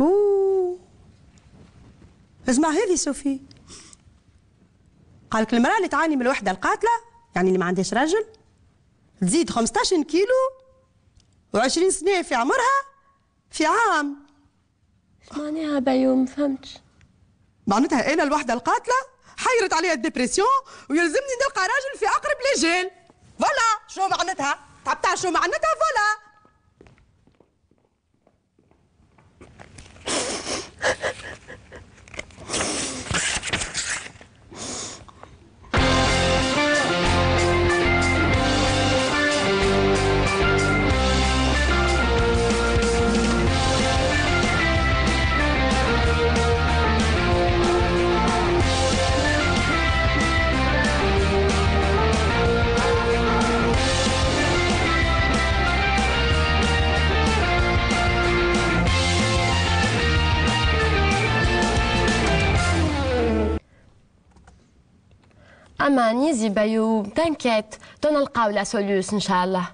اوه اسمع هذه صوفي، قالك المرأة اللي تعاني من الوحدة القاتلة، يعني اللي ما عندهاش راجل، تزيد 15 كيلو و20 سنة في عمرها في عام. اش معناها بيو؟ ما فهمتش. معناتها انا الوحدة القاتلة حيرت عليها الديبرسيون ويلزمني نلقى راجل في اقرب لجال. فوالا شو معناتها؟ تعبتها شو معناتها؟ فوالا اما نيزي بيو تنكيت تنلقاو لا سوليوس ان شاء الله.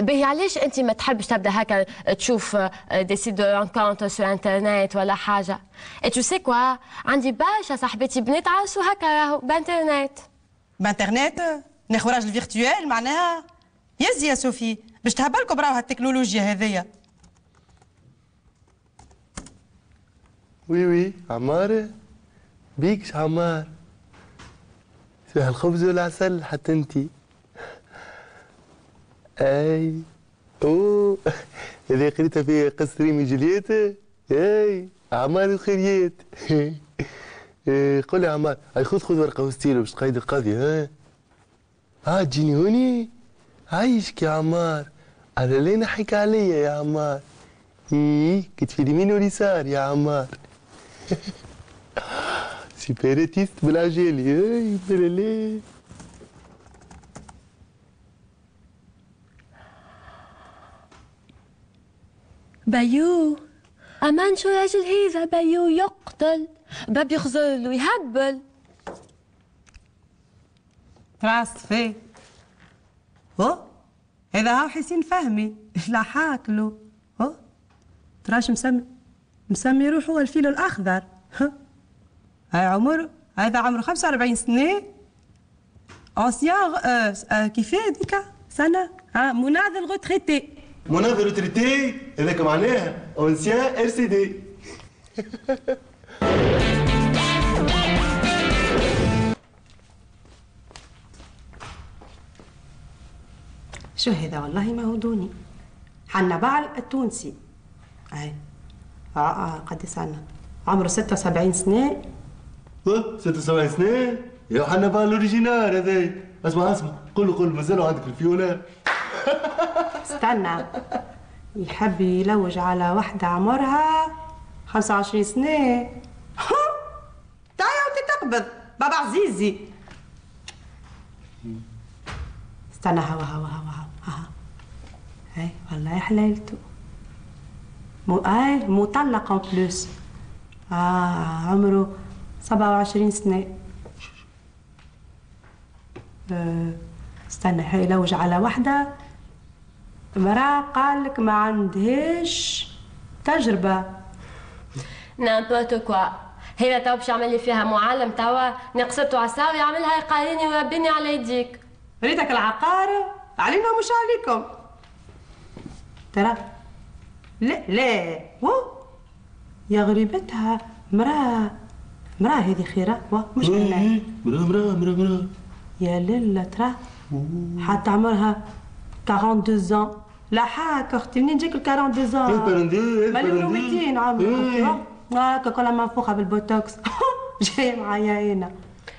باهي علاش انت ما تحبش تبدا هكا تشوف دي سيت دو رونكونتر سو انترنت ولا حاجه؟ اي تو سي كوا، عندي برشا صاحبتي بنات عرسوا هكا راهو بانترنت. بانترنت ناخذ راجل فيرتوال معناها؟ يزي يا صوفي باش تهبلكم براو هالتكنولوجيا هذيا. وي وي عمار بيكش عمار فيها الخبز والعسل حتى انتي. اي اوه هذه قريتها في قصة ريمي جولييت. اي عمار الخيريات. قول لي عمار، هاي خذ ورقة وستيلو باش تقيد القضية. ها تجيني هوني عايشك يا عمار، على لين نحكي عليا يا عمار. ايه كتفي اليمين واليسار يا عمار. سيبيريتيست بالعجالي. اي بلالي بيو امان شو راجل هذا بيو، يقتل باب يخزل ويهبل. راس فيه هو هذا هو حسين فهمي لا حاكلو. هو تراش مسمي روحه هو الفيل الاخضر. هاي عمره، هذا عمره 45 سنه. انسيان كيفاه هذيك سنه مناضل غوتريتي. مناضل غوتريتي هذاك معناها انسيان ار سي دي. شو هذا والله ما هو دوني حنبال التونسي. اي قد سنه عمره 76 سنه. 76 سنه يا حنبال الاوريجينال هذا. اسمع قول مازالوا عندك الفيولا. استنى يحب يلوج على وحده عمرها 25 سنه. تعالى وتتقبض بابا عزيزي. استنى هوا هاي والله حلالته. مطلق ان بلوس. عمره 27 سنة. استنى هاي يلوج على وحدة مرأة قالك ما عندهاش تجربة. نامبورت كوا، هي تو باش يعمل لي فيها معلم توا نقصته عصا ويعملها يقاريني ويربيني على يديك. ريتك العقار علينا مش عليكم ترى. لا يا غريبتها مرأة هذه خيرة مش أنا. مرأة يا للا ترى حتى عمرها 42 ans. لا حاك اختي منين جيك ال 42 ans؟ مليون و200 عمرها هاكا كلها منفوخة بالبوتوكس. جاية معايا هنا.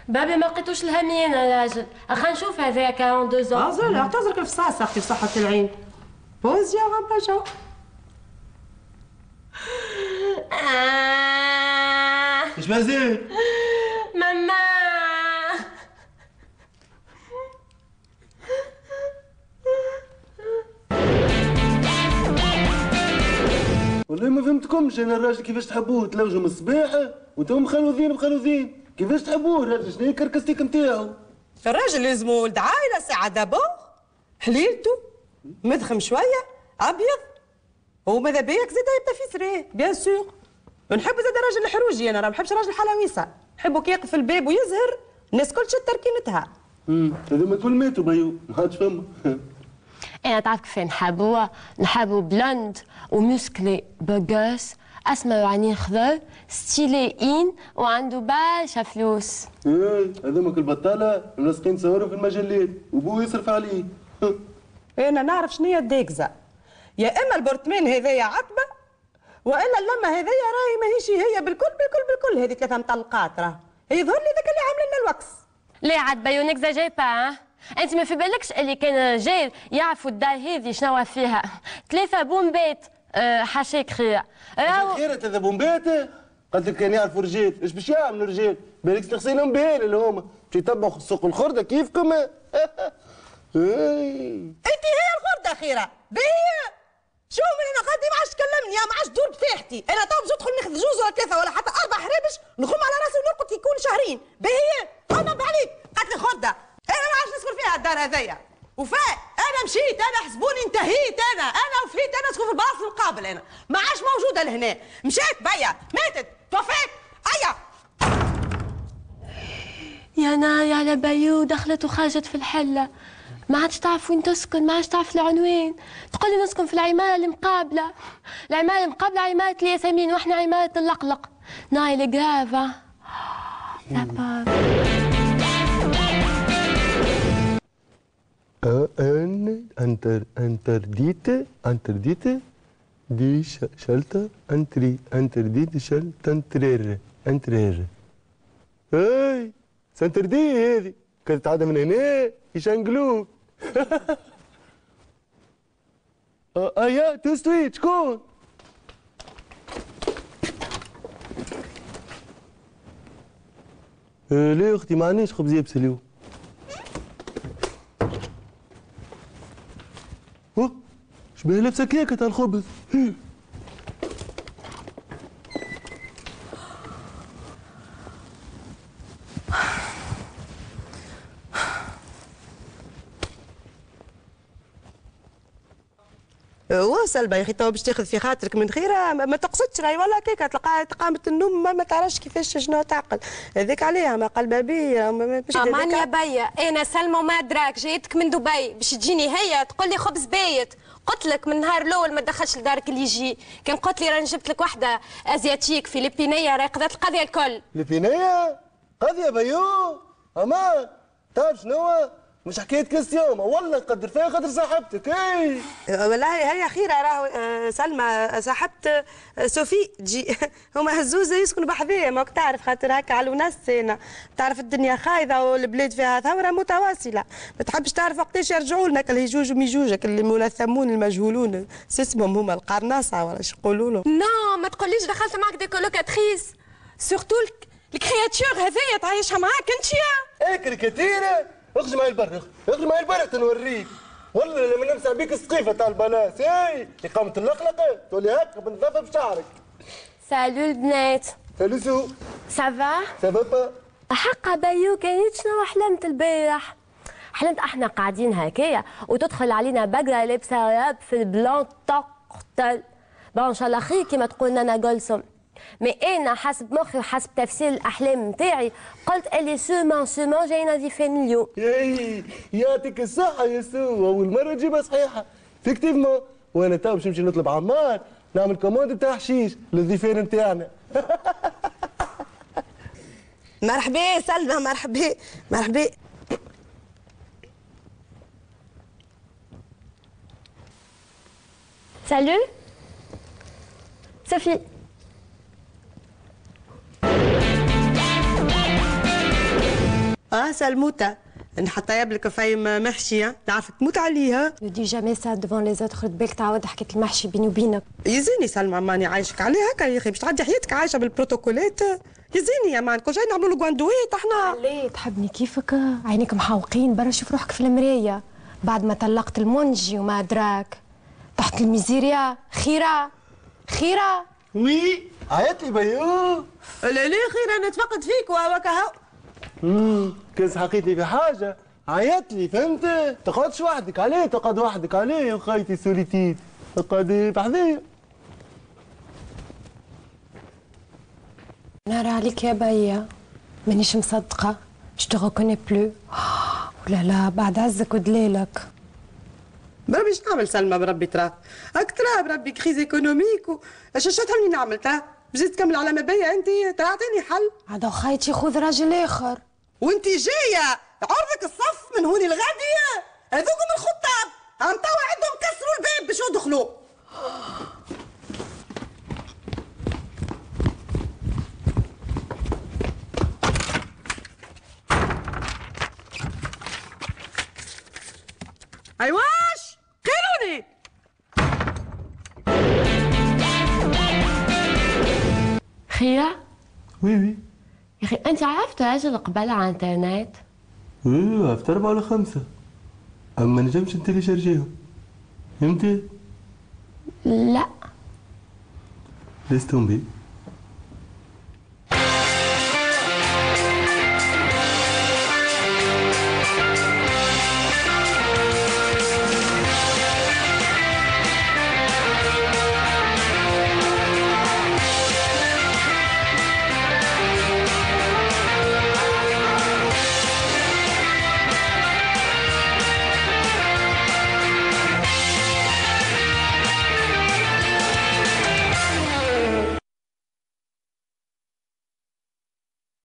بابي ما لقيتوش الهمين الراجل. خلينا نشوف هذايا 42 ans. اعتذرك الفصاصة اختي بصحة العين. بوز يا غباجة. ايش مازال؟ ماما والله ما فهمتكمش انا الراجل كيفاش تحبوه تلوجوا من الصباح وانتم مخلوذين. كيفاش تحبوه الراجل؟ شنو هي الكاركستيك نتاعو؟ الراجل لازمو ولد عائلة ساعة دابا حليلته مدخم شوية أبيض وماذا بيك زاد يبدا في سريه بيان سور. نحب زاد راجل الحروجي، انا ما نحبش راجل حلاويسه، نحبه كي يقف الباب ويزهر الناس كل شي تركينتها. هذوما كل ماتوا بيو ما عادش فما. انا تعرف كيف نحبوا بلوند ومسكلي بوغوس اسمر وعينيه خضر ستيلي ان وعنده برشا فلوس. هذوما البطاله ملصقين تصوروا في المجلات وبوه يصرف عليه. انا نعرف شنو هي الديكزا، يا اما البرطمان هذايا عتبه والا اللمه هذايا راهي ماهيش هي بالكل هذه 3 مطلقات راه يظهر لي ذاك اللي عامل لنا الوكس. ليه عاد بيو نكزاجي با انت ما في بالكش اللي كان جاي يعرفوا الدار هذه شنو فيها 3 بومبات حاشاك خير. خيرت هذا بومبات قالت لك كان يعرفوا رجال، ايش باش يعملوا رجال؟ بالك تغسلهم بهال اللي هما باش يتبعوا سوق الخرده كيفكم. انت هي الخرده خيره بهي. شو من هنا غادي ما عادش تكلمني، ما عادش تدور بفاحتي، انا تو باش ندخل ناخذ 2 ولا 3 ولا حتى 4 حرابش نخم على راسي ونرقد يكون شهرين. بهي انا بعليك قالت لي خرده، انا ما عادش نسكن فيها الدار هذيا. وفاء انا مشيت، انا حسبوني انتهيت، انا وفيت، انا نسكن في البلاصه المقابل، انا ما عادش موجوده لهنا، مشيت بيا ماتت توفيت. ايا يا ناي على بيو دخلت وخرجت في الحله، ما عادش تعرف وين تسكن، ما عادش تعرف العنوان، تقول لي نسكن في العماره المقابله. العماره المقابله عماره الياسمين واحنا عماره اللقلق. ناي لي جرافا لا باب. interdite دي شلتر interdite شلتر انترير. اي سنتردي هذه كانت تعدى من هنا يشنقلوك. ايا تو ستويت شكون؟ لا اختي ما عندناش خبز يابس اليوم. شبيه لابسه كيكه تاع الخبز. وصل يا اخي تو باش تاخذ في خاطرك من خيرها ما تقصدش راهي ولا كيكه تلقاها قامت النوم ما تعرفش كيفاش شنو تعقل هذيك عليها ما قلبها بيا امان يا بيا انا سلمى وما دراك جايتك من دبي باش تجيني هي تقول لي خبز بايت. قلت لك من النهار الاول ما تدخلش لدارك اللي يجي. كان قلت لي راني جبت لك واحده ازياتيك فيلبينيه راهي قضات القضيه الكل. فيلبينيه قضيه بيو اما تعرف شنو مش حكايه كاستيوم والله قدر فيها قدر صاحبتك. اي والله هي خيره راهو سلمى صاحبت سوفي تجي هما هزوزه يسكنوا بحذايا ماك تعرف خاطر هكا على ونس انا تعرف الدنيا خايضه والبلاد فيها ثوره متواصله ما تحبش تعرف وقتاش يرجعوا لنا الهجوج وميجوج الملثمون المجهولون اسمهم هما القرناصه ولا ايش يقولوا لهم. نو ما تقوليش دخلت معك دي كولوكاتريس سورتو الكرياتور هذايا تعيشها معاك انت يا كريكاتيره. اخرج معي البر اخرج معي البر تنوريك والله لما نمسح بيك السقيفه تاع البلاص. اي اقامه اللقلقه تولي هكا بنظافه بشعرك. سالو البنات. سالو سو سافا سافا با. حقا بيو كانت شنو حلمت البارح؟ حلمت احنا قاعدين هكايا وتدخل علينا بقره لابسه راب في البلان تقتل. بون ان شاء الله خير كيما تقول نانا جولسون. مي انا حسب مخي وحسب تفسير الاحلام نتاعي قلت اللي سومون جاي نظيفين اليوم. يعطيك الصحه يا سو اول مره تجيبها صحيحه فيكتيفمون. وانا تو باش نمشي نطلب عمار نعمل كوموند تاع حشيش للضيفين نتاعنا. مرحبا سلمى مرحبا مرحبا. سالو صوفي. سلموتة نحطها لك فايم محشية تعرف تموت عليها. Ne dis jamais ça devant les autres خد بالك تعاود حكايه المحشي بيني وبينك. يزيني سلمى ماني عايشك عليها هكا يا اخي باش تعدي حياتك عايشه بالبروتوكولات. يزيني يا مان كل شيء نعملوا له كواندويت احنا. ليه تحبني كيفك عينيك محوقين برا شوف روحك في المرايه بعد ما طلقت المنجي وما دراك تحت الميزيريا خيره. وي عيط لي بيو. لا خير انا تفقد فيك وهكا هاو. كان حقيت لي في حاجه عيط لي فهمت. تقعدش وحدك عليه تقعد وحدك عليه يا خايتي سوليتيد تقعد بحذايا. ناري عليك يا بيا، مانيش مصدقة. جو te reconnais plus. ولا لا بعد عزك ودليلك. بربي اش نعمل سلمى بربي ترى؟ هاك ترى بربي كريز ايكونوميك اش تهمني نعمل ترى؟ جيت تكمل على ما بيا انت ترى اعطيني حل. عاد خايتي خذ راجل اخر. وانت جايه عرضك الصف من هوني الغادية، هذوكم الخطاب هم توا عندهم كسروا الباب باش يدخلوا. ايواش قيروني. خيرة؟ وي وي. يا أخي أنت عرفت راجل قبل على الانترنت؟ وي عرفت 4 ولا 5 اما ما نجمش نتيليشارجيهم. فهمتي؟ لا. ليس تومبي.